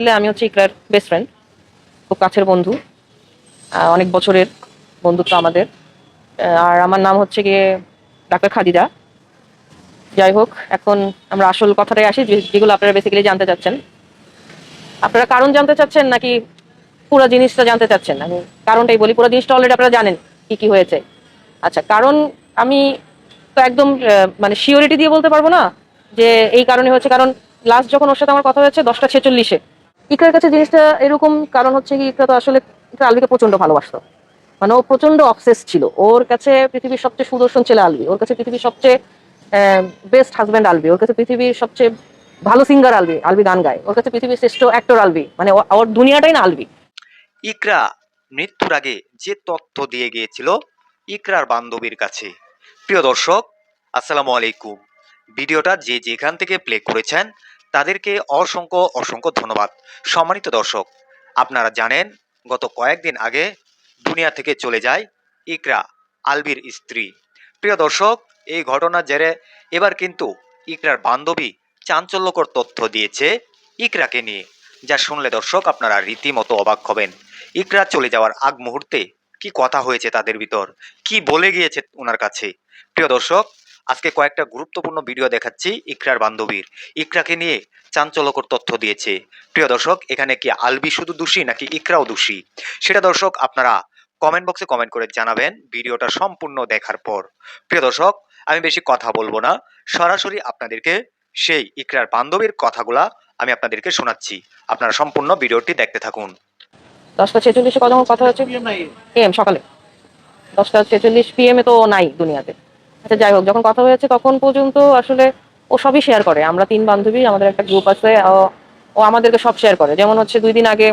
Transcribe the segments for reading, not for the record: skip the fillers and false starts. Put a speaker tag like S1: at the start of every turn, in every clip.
S1: আমি হচ্ছে ইকরার best friend, খুব কাছের বন্ধু। অনেক বছরের বন্ধুত্ব আমাদের। আর আমার নাম হচ্ছে গিয়ে ডাক্তার খাদিজা। যাই হোক, এখন আমরা আসল কথাটাই আসি, যেগুলো আপনারা বেসিক্যালি জানতে চাচ্ছেন। আপনারা কারণ জানতে চাচ্ছেন নাকি পুরো জিনিসটা জানতে চাচ্ছেন? আমি কারণটাই বলি, পুরো জিনিসটা অলরেডি আপনারা জানেন কি কি হয়েছে। আচ্ছা, কারণ আমি তো একদম মানে শিওরিটি দিয়ে বলতে পারবো না যে এই কারণে হচ্ছে। কারণ লাস্ট যখন ওর সাথে আমার কথা হয়েছে 10টা 46-এ। ইকরার কাছে জিনিসটা এরকম, কারণ হচ্ছে কি, ইকরা তো আসলে ইকরা আলভিকে প্রচন্ড ভালোবাসতো। মানে ও প্রচন্ড অবসেস ছিল। ওর কাছে পৃথিবীর সবচেয়ে সুদর্শন ছেলে আলভি, ওর কাছে পৃথিবীর সবচেয়ে বেস্ট হাজব্যান্ড আলভি, ওর কাছে পৃথিবীর সবচেয়ে ভালো সিঙ্গার আলভি, আলভি গান গায়, ওর কাছে পৃথিবীর শ্রেষ্ঠ অ্যাক্টর আলভি, মানে ওর দুনিয়াটাই না আলভি।
S2: ইকরা মৃত্যুর আগে যে তথ্য দিয়ে গিয়েছিল ইকরার বান্ধবীর কাছে। প্রিয় দর্শক, আসসালামু আলাইকুম। ভিডিওটা যে যেখান থেকে প্লে করেছেন তাদেরকে অসংখ্য অসংখ্য ধন্যবাদ। সম্মানিত দর্শক, আপনারা জানেন গত কয়েকদিন আগে দুনিয়া থেকে চলে যায় ইকরা, আলভির স্ত্রী। প্রিয় দর্শক, এই ঘটনার জেরে এবার কিন্তু ইকরার বান্ধবী চাঞ্চল্যকর তথ্য দিয়েছে ইকরাকে নিয়ে, যা শুনলে দর্শক আপনারা রীতিমতো অবাক হবেন। ইকরা চলে যাওয়ার আগ মুহূর্তে কি কথা হয়েছে তাদের ভিতর, কি বলে গিয়েছে ওনার কাছে। প্রিয় দর্শক, আজকে কয়েকটা গুরুত্বপূর্ণ ভিডিও দেখাচ্ছি ইকরার বান্ধবীর। ইকরাকে নিয়ে চাঞ্চল্যকর তথ্য দিয়েছে। প্রিয় দর্শক, এখানে কি আলবি শুধু দোষী নাকি ইকরাও দোষী, সেটা দর্শক আপনারা কমেন্ট বক্সে কমেন্ট করে জানাবেন ভিডিওটা সম্পূর্ণ দেখার পর। প্রিয় দর্শক, আমি বেশি কথা বলবো না, সরাসরি আপনাদেরকে সেই ইকরার বান্ধবীর কথাগুলা আমি আপনাদেরকে শোনাচ্ছি। আপনারা সম্পূর্ণ ভিডিওটি দেখতে থাকুন।
S1: 10টা 46-এ কথা হচ্ছে এম সকালে। 10টা 46 PM-এ তো ও নাই দুনিয়াতে। আচ্ছা, যাই হোক, যখন কথা হয়েছে তখন পর্যন্ত আসলে ও সবই শেয়ার করে। আমরা 3 বান্ধবী, আমাদের একটা গ্রুপ আছে। ও আমাদেরকে সব শেয়ার করে। যেমন হচ্ছে 2 দিন আগে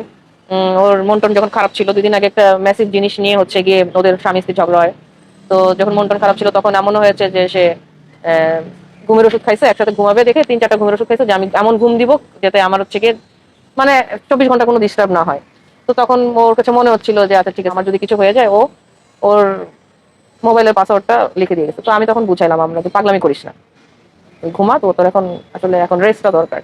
S1: ওর মন টন যখন খারাপ ছিল, 2 দিন আগে একটা ম্যাসিভ জিনিস নিয়ে হচ্ছে গিয়ে ওদের স্বামী স্ত্রী ঝগড়া হয়। তো যখন মন টন খারাপ ছিল তখন এমনও হয়েছে যে সে আহ, ঘুমের ওষুধ খাইছে, একসাথে ঘুমাবে দেখে 3-4টা ঘুমের ওষুধ খাইছে যে আমি এমন ঘুম দিব যাতে আমার হচ্ছে গিয়ে মানে 24 ঘন্টা কোনো ডিস্টার্ব না হয়। তো তখন ওর কাছে মনে হচ্ছিল যে আচ্ছা ঠিক আছে, আমার যদি কিছু হয়ে যায়, ও ওর মোবাইলের পাসওয়ার্ডটা লিখে দিয়ে গেছে। তো আমি তখন বুঝাইলাম, আমরা তুই পাগলামি করিস না, তুই ঘুমা, তো তোর এখন আসলে এখন রেস্টটা দরকার।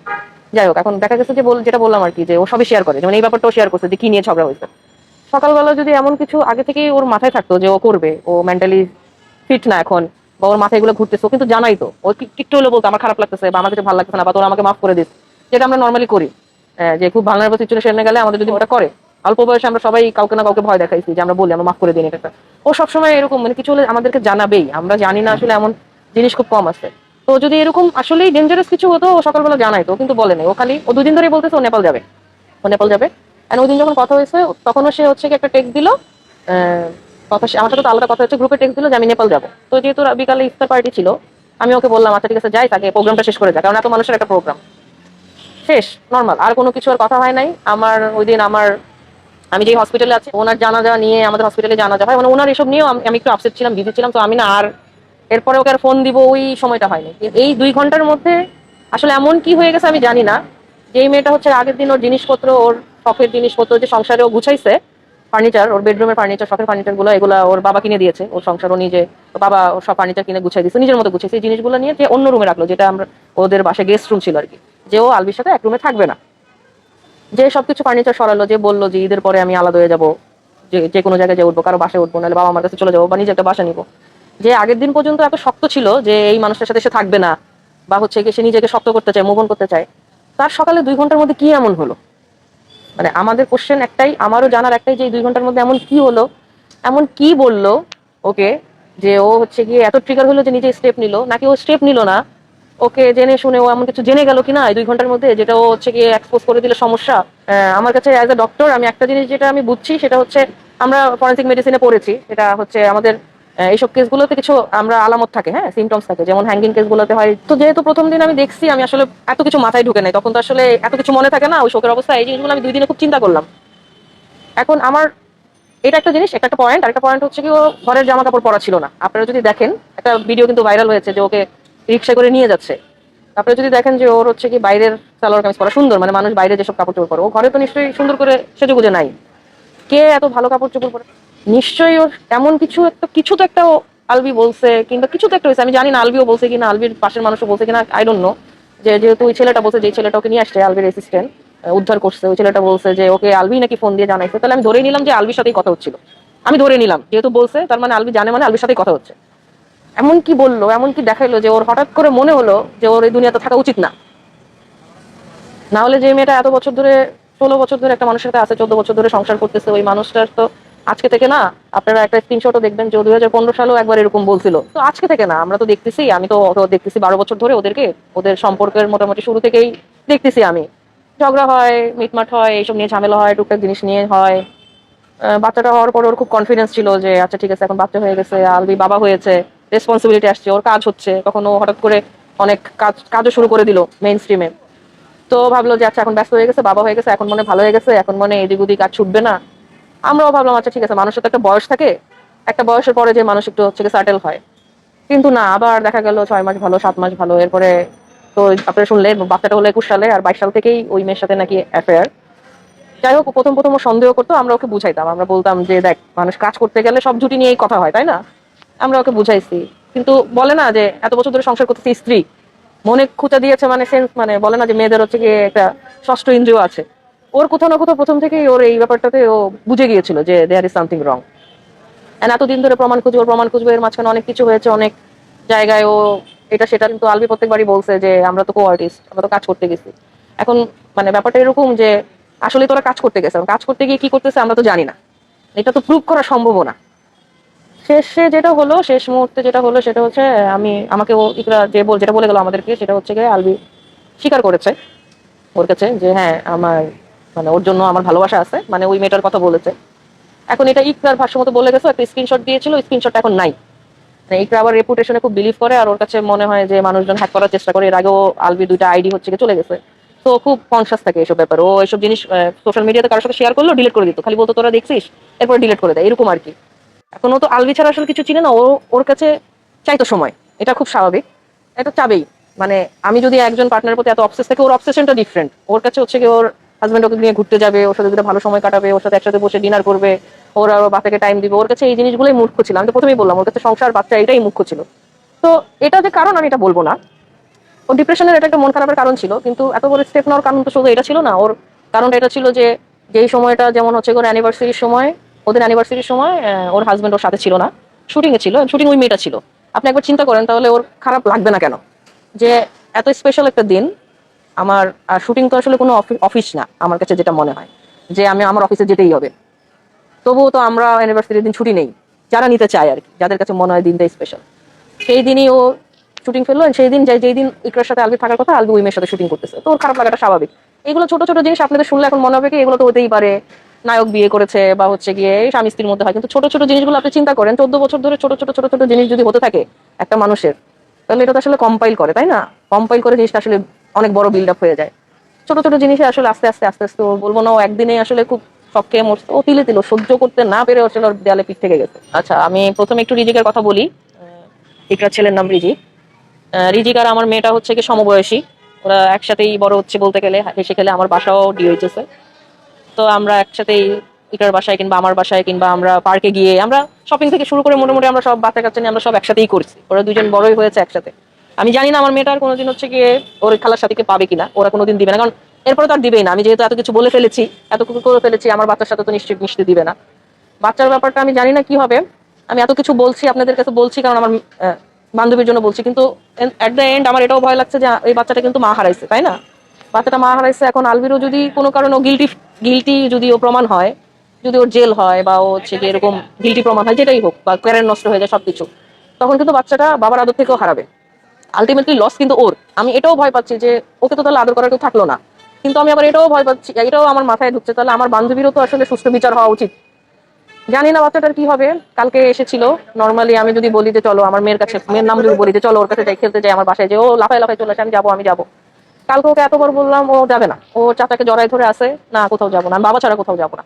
S1: যাই হোক, এখন দেখা গেছে যে যেটা বললাম আর কি, যে ও সবই শেয়ার করে। যেমন এই ব্যাপারটাও শেয়ার করছে যে কি নিয়ে ঝগড়া হয়েছে। সকালবেলা যদি এমন কিছু আগে থেকেই ওর মাথায় থাকতো যে ও করবে, ও মেন্টালি ফিট না এখন, বা ওর মাথায় এগুলো ঘুরতেছে, ও কিন্তু জানাই তো, ও একটু হলেও বলতো আমার খারাপ লাগতেছে বা আমার কিছু ভালো লাগতেছে না, বা তোর আমাকে মাফ করে দিস, যেটা আমরা নর্মালি করি। যে খুব ভালনারেবল সিচুয়েশনে গেলে আমাদের যদি ওটা করে, অল্প বয়সে আমরা সবাই কাউকে না কাউকে ভয় দেখাইছি যে আমরা বলি আমরা মাফ করে দিন এটা। ও সবসময় এরকম, মানে কিছু হলে আমাদেরকে জানাবেই। আমরা জানি না আসলে এমন জিনিস খুব কম আছে। তো যদি এরকম আসলেই ডেঞ্জারাস কিছু হতো ও সকালবেলা জানাই তো, কিন্তু বলে নাই। ও খালি ও 2 দিন ধরেই বলতেছে ও নেপাল যাবে, ও নেপাল যাবে। এন্ড ওই দিন যখন কথা হয়েছে তখনও সে হচ্ছে কি একটা টেক্সট দিল। কথা আমার সাথে তো আলাদা কথা হচ্ছে, গ্রুপে টেক্সট দিল যে আমি নেপাল যাবো। তো যেহেতু বিকালে ইফতার পার্টি ছিল, আমি ওকে বললাম আচ্ছা ঠিক আছে যাই, তাকে প্রোগ্রামটা শেষ করে যায়, কারণ এত মানুষের একটা প্রোগ্রাম শেষ নর্মাল, আর কোনো কিছু আর কথা হয় নাই। আমার ওই দিন আমি যে হসপিটালে আছি ওনার জানাজা নিয়ে, আমাদের হসপিটালে জানাজা হয়, মানে ওনার এসব নিয়েও আমি একটু আপসেট ছিলাম, বিজি ছিলাম। তো আমি না আর এরপরে ওকে আর ফোন দিব ওই সময়টা হয়নি। এই 2 ঘন্টার মধ্যে আসলে এমন কি হয়ে গেছে আমি জানি না। যে এই মেয়েটা হচ্ছে আগের দিন ওর জিনিসপত্র, ওর শখের জিনিসপত্র যে সংসারে ও গুছাইছে, ফার্নিচার, ওর বেডরুমের ফার্নিচার, শখের ফার্নিচার গুলো, এগুলা ওর বাবা কিনে দিয়েছে। ওর সংসার ও নিজে, ওর বাবা ওর সব ফার্নিচার কিনে গুছাই দিয়েছে, নিজের মতো গুছাইছে। এই জিনিসগুলো নিয়ে যে অন্য রুমে রাখলো, যেটা আমরা ওদের বাসায় গেস্ট রুম ছিল আর কি, যে ও আলবির সাথে এক রুমে থাকবে না। যে সবকিছু ফার্নিচার সরালো, যে বললো যে ঈদের পরে আমি আলাদা হয়ে যাবো, যে যে কোনো জায়গায় যে উঠবো, কারো বাসায় উঠবো, নাহলে বাবা আমার কাছে চলে যাবো, বা নিজে একটা বাসা নিবো। যে আগের দিন পর্যন্ত এত শক্ত ছিল যে এই মানুষটার সাথে সে থাকবে না, বা হচ্ছে সে নিজেকে শক্ত করতে চায়, মুভ অন করতে চায়, তার সকালে 2 ঘন্টার মধ্যে কি এমন হলো? মানে আমাদের কোশ্চেন একটাই, আমারও জানার একটাই, যে এই 2 ঘন্টার মধ্যে এমন কি হলো, এমন কি বললো ওকে, যে ও হচ্ছে গিয়ে এত ট্রিগার হলো যে নিজে স্টেপ নিল, নাকি ও স্টেপ নিল না, ওকে জেনে শুনে ও এমন কিছু জেনে গেল কিনা এই 2 ঘন্টার মধ্যে, যেটা ও হচ্ছে গিয়ে এক্সপোজ করে দিলে সমস্যা। আমার কাছে অ্যাজ এ ডক্টর আমি একটা জিনিস যেটা আমি বুঝছি সেটা হচ্ছে, আমরা ফরেন্সিক মেডিসিনে পড়েছি, সেটা হচ্ছে আমাদের এইসব কেসগুলোতে কিছু আমরা আলামত থাকে, হ্যাঁ, সিমটমস থাকে, যেমন হ্যাঙ্গিং কেসগুলোতে হয়। তো যেহেতু প্রথম দিন আমি দেখছি, আমি আসলে এত কিছু মাথায় ঢুকে নাই, তখন তো আসলে এত কিছু মনে থাকে না ওই শোকের অবস্থা। এই জিনিসগুলো আমি 2 দিনে খুব চিন্তা করলাম। এখন আমার এটা একটা জিনিস, একটা পয়েন্ট। আরেকটা পয়েন্ট হচ্ছে কি, ও ঘরের জামা কাপড় পরা ছিল না। আপনারা যদি দেখেন, একটা ভিডিও কিন্তু ভাইরাল হয়েছে যে ওকে রিক্সা করে নিয়ে যাচ্ছে। আপনারা যদি দেখেন যে ওর হচ্ছে কি বাইরের সালোয়ার কামিজ পরা সুন্দর, মানে মানুষ বাইরে যেসব কাপড় চোপড় পরে, ও ঘরে তো নিশ্চয়ই সুন্দর করে সেজেগুজে নাই। কে এত ভালো কাপড় চোপড় পরে? নিশ্চয়ই ওর এমন কিছু তো একটা আলবি বলছে, কিংবা কিছু তো একটা হয়েছে। আমি জানি না আলবিও বলছে কিনা, আলবির পাশের মানুষও বলছে কিনা, আই ডোন্ট নো। যে যেহেতু ওই ছেলেটা বলছে, যে ছেলেটা ওকে নিয়ে আসছে, আলবির অ্যাসিস্ট্যান্ট, উদ্ধার করছে, ওই ছেলেটা বলছে যে ওকে আলবি নাকি ফোন দিয়ে জানাইছে। তাহলে আমি ধরে নিলাম যে আলবির সাথেই কথা হচ্ছিল। আমি ধরে নিলাম, যেহেতু বলছে তার মানে আলবি জানে, মানে আলবির সাথেই কথা হচ্ছে। এমন কি বললো, এমন কি দেখাইলো যে ওর হঠাৎ করে মনে হলো যে ওর এই দুনিয়াতে থাকা উচিত না। না হলে যে মেয়েটা এত বছর ধরে, 16 বছর ধরে একটা মানুষের সাথে আছে, 14 বছর ধরে সংসার করতেছে, ওই মানুষটার তো আজকে থেকে না। আপনারা একটা স্ক্রিনশটও দেখবেন যে 2015 সালেও একবার এরকম বলছিল। তো আজকে থেকে না, আমরা তো দেখতেছি, আমি তো দেখতেছি 12 বছর ধরে ওদেরকে, ওদের সম্পর্কের মোটামুটি শুরু থেকেই দেখতেছি আমি। ঝগড়া হয়, মিটমাট হয়, এইসব নিয়ে ঝামেলা হয়, টুকটাক জিনিস নিয়ে হয়। বাচ্চাটা হওয়ার পর ওর খুব কনফিডেন্স ছিল যে আচ্ছা ঠিক আছে, এখন বাচ্চা হয়ে গেছে, আলবি বাবা হয়েছে, রেসপন্সিবিলিটি আসছে, ওর কাজ হচ্ছে। তখন ও হঠাৎ করে অনেক কাজও শুরু করে দিল মেইন স্ট্রিমে। তো ভাবলো যে আচ্ছা এখন ব্যস্ত হয়ে গেছে, বাবা হয়ে গেছে, এখন মনে ভালো হয়ে গেছে, এখন মনে এদিক ওদিক আর ছুটবে না। আমরাও ভাবলাম আচ্ছা ঠিক আছে, মানুষের তো একটা বয়স থাকে, একটা বয়সের পরে যে মানুষ একটু হচ্ছে সাটেল হয়। কিন্তু না, আবার দেখা গেল 6 মাস ভালো, 7 মাস ভালো, এরপরে তো আপনারা শুনলেন বাচ্চাটা হলো 21 সালে, আর 22 সাল থেকেই ওই মেয়ের সাথে নাকি অ্যাফেয়ার। যাই হোক, প্রথম প্রথম ও সন্দেহ করতো, আমরা ওকে বুঝাইতাম, আমরা বলতাম যে দেখ, মানুষ কাজ করতে গেলে সব জুটি নিয়েই কথা হয়, তাই না? আমরা ওকে বুঝাইছি। কিন্তু বলে না যে এত বছর ধরে সংসার করতেছি, স্ত্রী মনে খুঁচা দিয়েছে, মানে সেন্স, মানে বলে না যে মেয়েদের হচ্ছে গিয়ে একটা ষষ্ঠ ইন্দ্রিয় আছে। ওর কোথাও না কোথাও প্রথম থেকেই ওর এই ব্যাপারটাতে ও বুঝে গিয়েছিল যে দেয়ার ইজ সামথিং রং। এতদিন ধরে প্রমাণ খুঁজবো, প্রমাণ খুঁজবো, এর মাঝখানে অনেক কিছু হয়েছে, অনেক জায়গায় ও এটা সেটা, কিন্তু আলবি প্রত্যেকবারই বলছে যে আমরা তো কো আর্টিস্ট, আমরা তো কাজ করতে গেছি। এখন মানে ব্যাপারটা এরকম যে আসলে তোরা কাজ করতে গেছে, কাজ করতে গিয়ে কি করতেছে আমরা তো জানি না, এটা তো প্রুভ করা সম্ভব না। শেষে যেটা হলো, শেষ মুহূর্তে যেটা হলো সেটা হচ্ছে, আমাকে ও ইকরা যেটা বলে গেল আমাদেরকে, সেটা হচ্ছে গিয়ে আলবি স্বীকার করেছে ওর কাছে যে হ্যাঁ আমার, মানে ওর জন্য আমার ভালোবাসা আছে, মানে ওই মেয়েটার কথা বলেছে। এখন এটা ইকরার ভাষ্য মতো বলে গেছে, একটা স্ক্রিনশট দিয়েছিল, স্ক্রিনশটটা এখন নাই। মানে ইকরা আবার রেপুটেশনে খুব বিলিভ করে, আর ওর কাছে মনে হয় যে মানুষজন হ্যাক করার চেষ্টা করে। এর আগেও আলবি 2টা আইডি হচ্ছে গিয়ে চলে গেছে। তো ও খুব কনসাস থাকে এসব ব্যাপারে। ও এসব জিনিস সোশ্যাল মিডিয়াতে কারোর সাথে শেয়ার করলো, ডিলিট করে দিত, খালি বলতো তোরা দেখছিস, এরপর ডিলিট করে দেয়, এরকম আর কি। এখন ও তো আলবি ছাড়া আসলে কিছু চিনে না, ও ওর কাছে চাইতো সময়, এটা খুব স্বাভাবিক, এটা চাবেই। মানে আমি যদি একজন পার্টনারের প্রতি এত অবসেস থাকে, ওর অবসেশনটা ডিফারেন্ট। ওর কাছে হচ্ছে কি, ওর হাজবেন্ড ওকে নিয়ে ঘুরতে যাবে, ওর সাথে দুটো ভালো সময় কাটাবে, ওর সাথে একসাথে বসে ডিনার করবে, ওর আর ওর বাচ্চাকে টাইম দিবে, ওর কাছে এই জিনিসগুলোই মুখ্য ছিল। আমি তো প্রথমেই বললাম ওর কাছে সংসার বাচ্চা এটাই মুখ্য ছিল। তো এটা যে কারণ, আমি এটা বলবো না। ওর ডিপ্রেশনের এটা একটা মন খারাপের কারণ ছিল, কিন্তু এত বড় স্টেপ নেওয়ার কারণ তো শুধু এটা ছিল না। ওর কারণটা এটা ছিল যে যেই সময়টা, যেমন হচ্ছে ওর অ্যানিভার্সারির সময়, ওদের অ্যানিভার্সারির সময় ওর হাজবেন্ড ওর সাথে ছিল না, শুটিং এ ছিল, শুটিং ওই মেয়েটা ছিল। আপনি একবার চিন্তা করেন তাহলে ওর খারাপ লাগবে না কেন? যে এত স্পেশাল একটা দিন আমার, আর শুটিং তো আসলে কোনো অফিস না আমার কাছে যেটা মনে হয়, যে আমি আমার অফিসে যেতেই হবে। তবুও তো আমরা অ্যানিভার্সারির দিন ছুটি নেই, যারা নিতে চায় আর কি, যাদের কাছে মনে হয় দিনটা স্পেশাল। সেই দিনই ও শুটিং ফেললো, সেই দিন যেই দিন ইকরার সাথে আলবি থাকার কথা, আলবি ওই মেয়ের সাথে শুটিং করতেছে। তো ওর খারাপ লাগাটা স্বাভাবিক। এগুলো ছোট ছোট জিনিস আপনাদের শুনলে এখন মনে হবে কি এগুলো তো হতেই পারে, নায়ক বিয়ে করেছে বা হচ্ছে গিয়ে স্বামী স্ত্রীর মধ্যে হয়। কিন্তু ছোট ছোট জিনিসগুলো আপনি চিন্তা করেন, 14 বছর ধরে ছোট ছোট ছোট ছোট জিনিস যদি হতে থাকে একটা মানুষের, তাহলে এটা তো আসলে কম্পাইল করে, তাই না? কম্পাইল করে জিনিসটা আসলে অনেক বড় বিল্ড আপ হয়ে যায়। ছোট ছোট জিনিসে আসলে আস্তে আস্তে আস্তে আস্তে, ও বলবো না ও একদিনে আসলে খুব শখ খেয়ে মরছে, ও তিলে তিল সহ্য করতে না পেরে আসলে ওর দেয়ালে পিঠ থেকে গেছে। আচ্ছা, আমি প্রথমে একটু রিজিকের কথা বলি। ইকরার ছেলের নাম রিজিক। রিজিক আর আমার মেয়েটা হচ্ছে কি সমবয়সী, ওরা একসাথেই বড় হচ্ছে বলতে গেলে, হেসে খেলে। আমার বাসাও ডিওইচএস এ। তো আমরা একসাথেই ইকরার বাসায় কিংবা আমার বাসায় কিংবা আমরা পার্কে গিয়ে, আমরা শপিং থেকে শুরু করে মোটামুটি আমরা সব বাচ্চা কাচ্চা নিয়ে আমরা সব একসাথেই করছি। ওরা দুজন বড়ই হয়েছে একসাথে। আমি জানি না আমার মেয়েটার কোনোদিন হচ্ছে গিয়ে ওর খালার সাথীকে পাবে কিনা, ওরা কোনোদিন দিবে না, কারণ এরপরে তো আর দিবেই না। আমি যেহেতু এত কিছু বলে ফেলেছি, এত কিছু করে ফেলেছি, আমার বাচ্চার সাথে তো নিশ্চয়ই মিশতে দিবে না। বাচ্চার ব্যাপারটা আমি জানি না কি হবে। আমি এত কিছু বলছি, আপনাদের কাছে বলছি কারণ আমার বান্ধবীর জন্য বলছি, কিন্তু এট দ্য এন্ড আমার এটাও ভয় লাগছে যে এই বাচ্চাটা কিন্তু মা হারাইছে, তাই না? বাচ্চাটা মা হারাইছে। এখন আলভিরও যদি কোনো কারণে গিলটি গিলটি যদি ও প্রমাণ হয়, যদি ওর জেল হয় বা ও হচ্ছে গিয়ে এরকম গিলটি প্রমাণ হয়, যেটাই হোক, বা ক্যারিয়ার নষ্ট হয়ে যায় সবকিছু, তখন কিন্তু বাচ্চাটা বাবার আদর থেকেও হারাবে। আলটিমেটলি লস কিন্তু ওর। আমি এটাও ভয় পাচ্ছি যে ওকে তো তাহলে আদর করার কেউ থাকলো না। কিন্তু আমি আবার এটাও ভয় পাচ্ছি, এটাও আমার মাথায় ঢুকছে, তাহলে আমার বান্ধবীরও তো আসলে সুষ্ঠু বিচার হওয়া উচিত। জানি না বাচ্চাটার কি হবে। কালকে এসেছিল, নর্মালি আমি যদি বলি যে চলো আমার মেয়ের কাছে, মেয়ের নাম যদি বলি যে চলো ওর কাছে যাই, খেলতে যাই আমার বাসায়, যে ও লাফায় লাফায় চলে আসে, আমি যাবো আমি যাবো। কালকে ওকে এতবার বললাম, ও যাবে না, ও চাচাকে জড়াই ধরে আসে, না কোথাও যাবো না, আমি বাবা ছাড়া কোথাও যাবো না।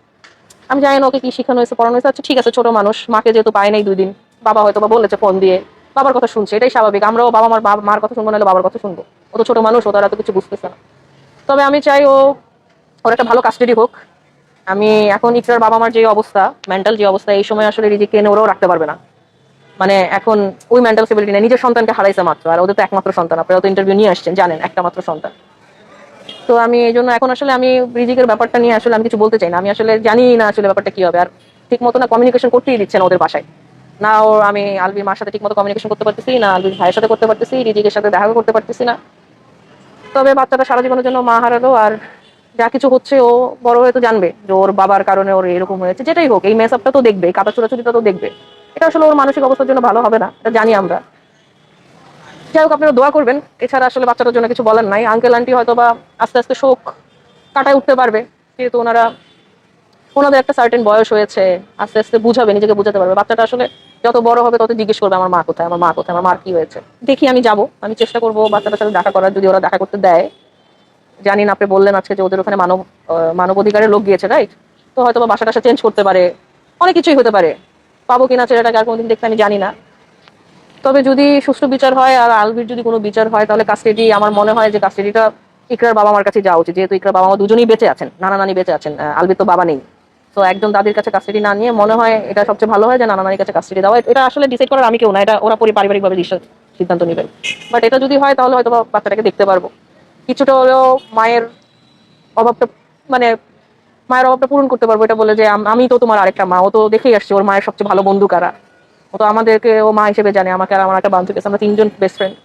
S1: আমি জানি না ওকে কি শিখানো হয়েছে, পড়ানো হয়েছে। আচ্ছা ঠিক আছে, ছোট মানুষ, মাকে যেহেতু পায় নাই 2 দিন, বাবা হয়তো বা বলেছে ফোন দিয়ে, বাবার কথা শুনছে, এটাই স্বাভাবিক। আমরাও বাবা মার কথা শুনবো, নাহলে বাবার কথা শুনবো। ও তো ছোট মানুষ, ও তারা তো কিছু বুঝতেছে না। তবে আমি চাই ওর একটা ভালো কাস্টাডি হোক। আমি এখন ইকরার বাবা মার যে অবস্থা, মেন্টাল যে অবস্থা, এই সময় আসলে রিজিককে এনে ওরাও রাখতে পারবে না। মানে এখন ওই মেন্টাল স্টেবিলিটি নেই, নিজের সন্তানকে হারাইছে মাত্র, আর ওদের তো একমাত্র সন্তান, আপনারা তো ইন্টারভিউ নিয়ে আসছেন, জানেন একটা মাত্র সন্তান। তো আমি এই জন্য এখন আসলে আমি রিজিকের ব্যাপারটা নিয়ে আসলে আমি কিছু বলতে চাই না। আমি আসলে জানি না আসলে ব্যাপারটা কি হবে। আর ঠিক মতো না কমিউনিকেশন করতেই দিচ্ছে না ওদের বাসায়। না ও আমি আলবির মার সাথে ঠিক মতো কমিউনিকেশন করতে পারতেছি না, আলবির ভাইয়ের সাথে করতে পারতেছি, রিজিকের সাথে দেখা করতে পারতেছি না। তবে বাচ্চাটা সারা জীবনের জন্য মা হারালো। আর যা কিছু হচ্ছে ও বড় হয়ে তো জানবে যে ওর বাবার কারণে ওর এরকম হয়েছে। যেটাই হোক এই মেসআপটা তো দেখবে, কাটা ছোড়াছুড়িটা তো দেখবে। এটা আসলে ওর মানসিক অবস্থার জন্য ভালো হবে না, এটা জানি আমরা। যাই হোক, আপনারা দোয়া করবেন। এছাড়া আসলে বাচ্চাটার জন্য কিছু বলার নাই। আঙ্কেল আন্টি হয়তো বা আস্তে আস্তে শোক কাটায় উঠতে পারবে, যেহেতু ওনাদের একটা সার্টেন বয়স হয়েছে। আস্তে আস্তে বুঝাবে, নিজেকে বুঝাতে পারবে। বাচ্চাটা আসলে যত বড় হবে তত জিজ্ঞেস করবে আমার মা কোথায়, আমার মা কোথায়, আমার মার কি হয়েছে। দেখি, আমি যাব, আমি চেষ্টা করবো বাচ্চাটার সাথে দেখা করার, যদি ওরা দেখা করতে দেয়। জানি না, আপনি বললেন আজকে যে ওদের ওখানে মানব অধিকারের লোক গিয়েছে, রাইট? তো হয়তো বা বাসাটা চেঞ্জ করতে পারে, অনেক কিছুই হতে পারে। পাবো কিনা ছেলেটাকে আর কোনোদিন দেখতে আমি জানি না। তবে যদি সুষ্ঠু বিচার হয় আর আলভির যদি কোনো বিচার হয়, তাহলে কাস্টাডি, আমার মনে হয় যে কাস্টাডিটা ইকরার বাবা মার কাছে যাওয়া উচিত। যেহেতু ইকরার বাবা মা দুজনেই বেঁচে আছেন, নানা নানি বেঁচে আছেন, আলভির তো বাবা নেই। তো একজন দাদির কাছে কাস্টাডি না নিয়ে মনে হয় এটা সবচেয়ে ভালো হয় যে নানা নানির কাছে কাস্টাডি দেওয়া। এটা আসলে ডিসাইড করার আমি কেউ না, এটা ওরা পারিবারিকভাবে সিদ্ধান্ত নেবেন। বাট এটা যদি হয় তাহলে হয়তো বাচ্চাটাকে দেখতে পারবো। কিছুটা হলেও মায়ের অভাবটা, মানে মায়ের অভাবটা পূরণ করতে পারবো, এটা বলে যে আমি তো তোমার আরেকটা মা। ও তো দেখেই আসছে ওর মায়ের সবচেয়ে ভালো বন্ধু কারা। ও তো আমাদেরকে ও মা হিসেবে জানে, আমাকে আর আমার একটা বান্ধবী আছে, আমরা তিনজন বেস্ট ফ্রেন্ড।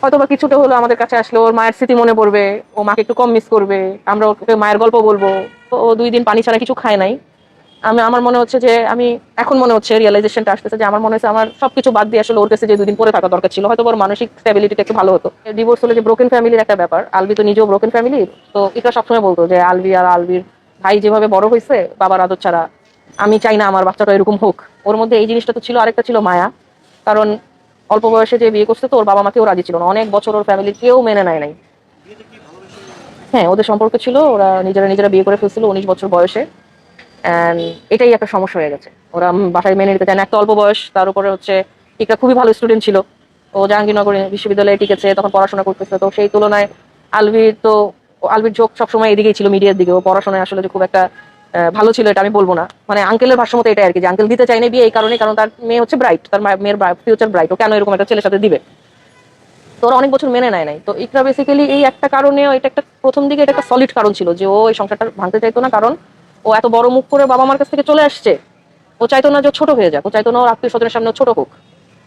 S1: হয়তো বা কিছুটা হলো আমাদের কাছে আসলে ওর মায়ের স্মৃতি মনে পড়বে, ও মাকে একটু কম মিস করবে, আমরা ওকে মায়ের গল্প বলবো। তো ও 2 দিন পানি ছাড়া কিছু খায় নাই। আমার মনে হচ্ছে যে এখন মনে হচ্ছে রিয়েলাইজেশনটা আসতেছে যে আমার মনে হচ্ছে আমার সবকিছু বাদ দিয়ে আসলে ওর কাছে যে 2 দিন পরে থাকা দরকার ছিল, হয়তো ওর মানসিক স্টেবিলিটিটা একটু ভালো হতো। ডিভোর্স হলে যে ব্রোকেন ফ্যামিলির একটা ব্যাপার, আলবি তো নিজেও ব্রোকেন ফ্যামিলির। তো এটা সবসময় বলতো যে আলবি আর আলবির ভাই যেভাবে বড় হয়েছে বাবার আদর ছাড়া, আমি চাই না আমার বাচ্চাটা এরকম হোক। ওর মধ্যে এই জিনিসটা তো ছিল, আরেকটা ছিল মায়া। কারণ অল্প বয়সে যে বিয়ে করছে তো ওর বাবা মাকেও রাজি ছিল না, অনেক বছর ওর ফ্যামিলির কেউ মেনে নেয় নাই। হ্যাঁ, ওদের সম্পর্ক ছিল, ওরা নিজেরা নিজেরা বিয়ে করে ফেলছিল 19 বছর বয়সে। অ্যান্ড এটাই একটা সমস্যা হয়ে গেছে, ওরা বাসায় মেনে নিতে চায় না। একটা অল্প বয়স, তার উপরে হচ্ছে একটা খুবই ভালো স্টুডেন্ট ছিল। ও জাহাঙ্গীরনগর বিশ্ববিদ্যালয়ে টিকেছে, তখন পড়াশোনা করতেছে। তো সেই তুলনায় আলভির তো আলভির ঝোঁক সবসময় এদিকেই ছিল, মিডিয়ার দিকে। ও পড়াশোনায় আসলে যে খুব একটা ভালো ছিল এটা আমি বলবো না। মানে আঙ্কেলের ভাষ্য মতো এটাই আর কি, যে আঙ্কেল দিতে চাই না বিয়ে এই কারণে, কারণ তার মেয়ে হচ্ছে ব্রাইট, তার মেয়ের ফিউচার ব্রাইট, ও কেন এরকম একটা ছেলের সাথে দিবে। তো ওরা অনেক বছর মেনে নেয় নাই। তো ইকরা বেসিক্যালি এই একটা কারণে, এটা একটা প্রথম দিকে এটা একটা সলিড কারণ ছিল যে ও এই সংসারটা ভাঙতে চাইতো না। কারণ ও এত বড় মুখ করে বাবা মার কাছ থেকে চলে আসছে, ও চাইতো না যে ও ছোট হয়ে যাক, ও চাইতো না ওর আত্মীয় স্বজনের সামনে ও ছোট হোক।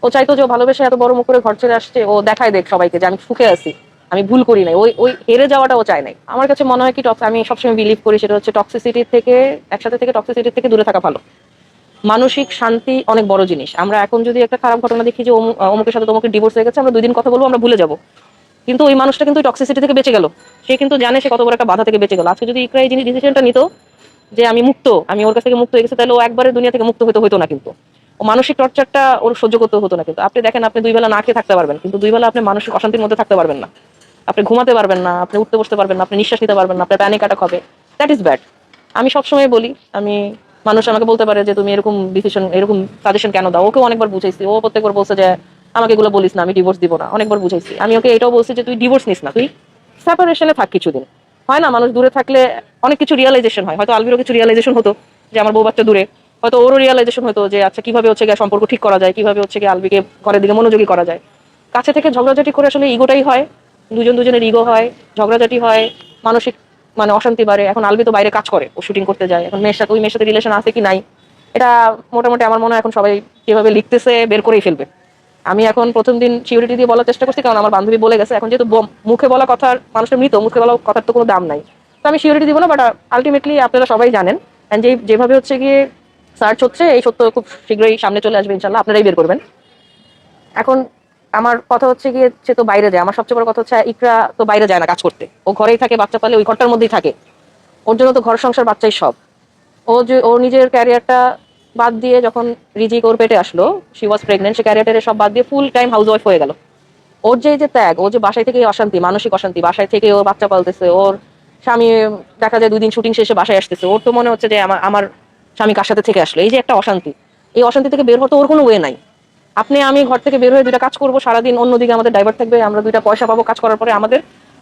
S1: ও চাইতো যে ও ভালোবেসে এত বড় মুখ করে ঘর ছেড়ে আসছে, ও দেখায় দেখ সবাইকে যে আমি সুখে আছি, আমি ভুল করি নাই। ওই ওই হেরে যাওয়াটা ও চায় নাই। আমার কাছে মনে হয় কি, আমি সবসময় বিলিভ করি সেটা হচ্ছে টক্সিসিটি থেকে, একসাথে থেকে টক্সিসিটি থেকে দূরে থাকা ভালো। মানসিক শান্তি অনেক বড় জিনিস। আমরা এখন যদি একটা খারাপ ঘটনা দেখি যে অমুকের সাথে তোমাকে ডিভোর্স হয়ে গেছে, আমরা 2 দিন কথা বলবো, আমরা ভুলে যাবো। কিন্তু ওই মানুষটা কিন্তু টক্সিসিটি থেকে বেঁচে গেল। সে কিন্তু জানে সে কত বড় একটা বাধা থেকে বেঁচে গেল। আজকে যদি ইকরা এই জিনিস ডিসিশনটা নিত যে আমি মুক্ত, আমি ওর কাছ থেকে মুক্ত হয়ে গেছি, তাহলে ও একবারে দুনিয়া থেকে মুক্ত হতো না। কিন্তু ও মানসিক টর্চারটা ওর সহ্য করতে হতো না। কিন্তু আপনি দেখেন, আপনি 2 বেলা না খেয়ে থাকতে পারবেন, কিন্তু 2 বেলা আপনি মানসিক অশান্তির মধ্যে থাকতে পারবেন না। আপনি ঘুমাতে পারবেন না, আপনি উঠতে বসতে পারবেন না, আপনি নিঃশ্বাস নিতে পারবেন না, আপনার প্যানিক অ্যাটাক হবে। That is bad. আমি সবসময় বলি, মানুষ আমাকে বলতে পারে যে তুমি এরকম ডিসিশন, এরকম সাজেশন কেন দাও। ওকেও অনেকবার বুঝাইছি, ও প্রত্যেকবার বলছে যে আমাকে এগুলো বলিস না, আমি ডিভোর্স দিব না। অনেকবার বুঝাইছি। আমি ওকে এটাও বলছি যে তুই ডিভোর্স নিস না, তুই সেপারেশনে থাক কিছুদিন। হয় না, মানুষ দূরে থাকলে অনেক কিছু রিয়েলাইজেশন হয়। হয়তো আলবিরও কিছু রিয়েলাইজেশন হতো যে আমার বউ বাচ্চা দূরে। হয়তো ওরও রিয়েলাইজেশন হতো যে আচ্ছা কিভাবে হচ্ছে গিয়ে সম্পর্ক ঠিক করা যায়, কিভাবে হচ্ছে গিয়ে আলবিকে ঘরের দিকে মনোযোগী করা যায়। কাছে থেকে ঝগড়াঝাটি করে আসলে ইগোটাই হয়, দুজনের ইগো হয়, ঝগড়াঝাটি হয়, মানসিক অশান্তি বাড়ে। এখন আলবি তো বাইরে কাজ করে, ও শুটিং করতে যায়। এখন ওই মেয়ের সাথে রিলেশন আছে কি নাই, এটা মোটামুটি আমার মনে হয় এখন সবাই কিভাবে লিখতেছে বের করেই ফেলবে। আমি এখন প্রথম দিন সিউরিটি দিয়ে বলার চেষ্টা করছি, কারণ আমার বান্ধবী বলে গেছে। এখন যেহেতু মুখে বলা কথার, মানুষের মৃত, মুখে বলা কথার তো কোনো দাম নাই। তো আমি সিউরিটি দিব না, বাট আলটিমেটলি আপনারা সবাই জানেন। যেভাবে হচ্ছে গিয়ে সার্চ হচ্ছে, এই সত্য খুব শীঘ্রই সামনে চলে আসবে ইনশাল্লাহ, আপনারাই বের করবেন। এখন আমার কথা হচ্ছে গিয়ে, সে তো বাইরে যায়। আমার সবচেয়ে বড় কথা হচ্ছে ইকরা তো বাইরে যায় না কাজ করতে, ও ঘরেই থাকে, বাচ্চা পালে ওই ঘরটার মধ্যেই থাকে। ওর জন্য তো ঘর সংসার বাচ্চাই সব। ওর নিজের ক্যারিয়ারটা বাদ দিয়ে, যখন রিজিক ওর পেটে আসলো, শি ওয়াজ প্রেগনেন্ট, সে ক্যারিয়ারের সব বাদ দিয়ে ফুল টাইম হাউস ওয়াইফ হয়ে গেল। ওর যে ত্যাগ, ও যে বাসায় থেকে অশান্তি, মানসিক অশান্তি, বাসায় থেকে ও বাচ্চা পালতেছে, ওর স্বামী দেখা যায় 2 দিন শুটিং শেষে বাসায় আসতেছে, ওর তো মনে হচ্ছে যে আমার স্বামী কার সাথে থেকে আসলো। এই যে একটা অশান্তি, এই অশান্তি থেকে বের হতে ওর কোনো ওয়ে নাই। আমি ঘর থেকে বের হয়ে 2টা কাজ করবো সারাদিন, অন্যদিকে আমাদের ডাইভার্ট থাকবে, আমরা 2টা পয়সা পাবো কাজ করার পরে, আমাদের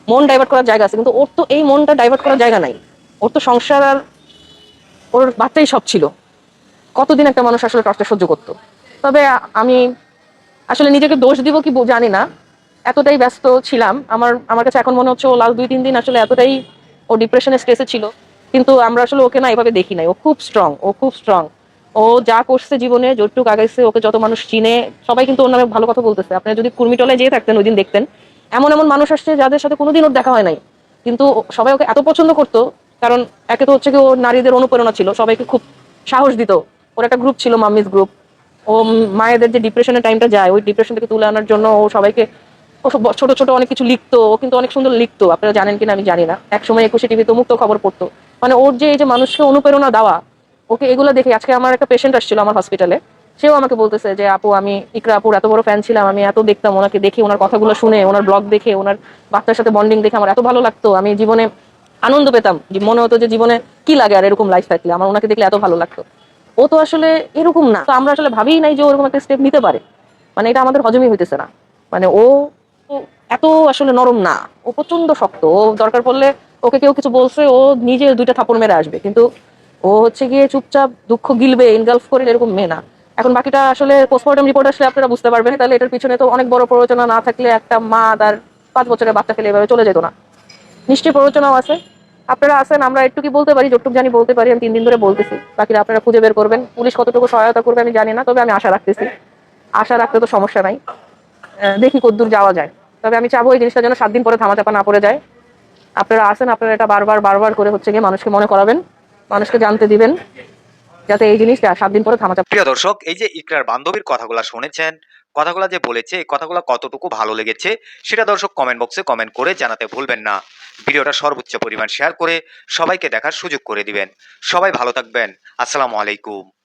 S1: মন ডাইভার্ট করার জায়গা আছে। কিন্তু ওর তো এই মনটা ডাইভার্ট করার জায়গা নাই। ওর তো সংসার আর ওর বাচ্চাই সব ছিল। কতদিন একটা মানুষ আসলে কষ্ট সহ্য করতো। তবে আমি আসলে নিজেকে দোষ দিব কি জানি না। এতটাই ব্যস্ত ছিলাম, আমার কাছে এখন মনে হচ্ছে ও লাস্ট 2-3 দিন আসলে এতটাই ও ডিপ্রেশনের স্ট্রেসে ছিল। কিন্তু আমরা আসলে ওকে না এভাবে দেখি নাই। ও খুব স্ট্রং, ও খুব স্ট্রং। ও যা করছে জীবনে, যতটুক আগাইছে, ওকে যত মানুষ চিনে, সবাই কিন্তু ওর নামে ভালো কথা বলতেছে। আপনি যদি কুর্মিটলায় যেয়ে থাকতেন ওই দিন দেখতেন, এমন এমন মানুষ আসছে যাদের সাথে কোনোদিন ওর দেখা হয় নাই, কিন্তু সবাই ওকে এত পছন্দ করতো। কারণ একে তো হচ্ছে কি, ও নারীদের অনুপ্রেরণা ছিল, সবাইকে খুব সাহস দিত। ওর একটা গ্রুপ ছিল, মাম্মিস গ্রুপ। ও মায়েদের যে ডিপ্রেশনের টাইমটা যায়, ওই ডিপ্রেশন থেকে তুলে আনার জন্য ও সবাইকে, ও সব ছোট ছোট অনেক কিছু লিখতো। ও কিন্তু অনেক সুন্দর লিখতো, আপনারা জানেন কিনা আমি জানি না। একসময় 21 টিভিতে মুক্ত খবর পড়তো। মানে ওর যে এই যে মানুষকে অনুপ্রেরণা দেওয়া, ওকে এগুলো দেখে আজকে আমার একটা পেশেন্ট আসছিল আমার হসপিটালে। সেও আমাকে বলতেছে যে আপু, আমি ইকরা আপুর এত বড় ফ্যান ছিলাম, আমি এত দেখতাম ওনাকে, দেখে ওনার কথাগুলো শুনে, ওনার ব্লগ দেখে, ওনার বাচ্চার সাথে বন্ডিং দেখে আমার এত ভালো লাগতো, আমি জীবনে আনন্দ পেতাম, যে মনে হতো যে জীবনে কি লাগে আর এরকম লাইফ থাকলে, আমার ওনাকে দেখলে এত ভালো লাগতো। ও তো আসলে এরকম না, তো আমরা আসলে ভাবিই নাই যে ওরকম একটা স্টেপ নিতে পারে। মানে এটা আমাদের হজমই হইতেছে না। মানে ও ও এত আসলে নরম না, ও প্রচন্ড শক্ত। ও দরকার পড়লে, ওকে কেউ কিছু বলছে, ও নিজে 2টা থাপড় মেরে আসবে, কিন্তু ও হচ্ছে গিয়ে চুপচাপ দুঃখ গিলবে, ইনগালফ করে, এরকম মেয়ে না। এখন বাকিটা আসলে পোস্টমর্টম রিপোর্ট আসলে আপনারা বুঝতে পারবেন। তাহলে এটার পিছনে তো অনেক বড় প্ররোচনা না থাকলে একটা মা তার 5 বছরের বাচ্চা ফেলে এভাবে চলে যেত না। নিশ্চয়ই প্ররোচনাও আছে। আপনারা আছেন, আমরা একটু কি বলতে পারি, যতটুকু জানি বলতে পারি। আমি 3 দিন ধরে বলতেছি, বাকিটা আপনারা খুঁজে বের করবেন। পুলিশ কতটুকু সহায়তা করবে আমি জানি না, তবে আমি আশা রাখতেছি। আশা রাখতে তো সমস্যা নাই। দেখি কতদূর যাওয়া যায়। তবে আমি চাবো এই জিনিসটা যেন 7 দিন পরে ধামাচাপা না পড়ে যায়। আপনারা আছেন, আপনারা এটা বারবার বারবার করে হচ্ছে গিয়ে মানুষকে মনে করাবেন, মানুষকে জানতে দিবেন, যাতে এই জিনিসটা 7 দিন পরে ধামাচাপা।
S2: প্রিয় দর্শক, এই যে ইকরার বান্ধবীর কথাগুলো শুনেছেন, কথাগুলো যে বলেছে, এই কথাগুলো কতটুকু ভালো লেগেছে সেটা দর্শক কমেন্ট বক্সে কমেন্ট করে জানাতে ভুলবেন না। ভিডিওটা সর্বোচ্চ পরিমাণ শেয়ার করে সবাইকে দেখার সুযোগ করে দিবেন। সবাই ভালো থাকবেন। আসসালামু আলাইকুম।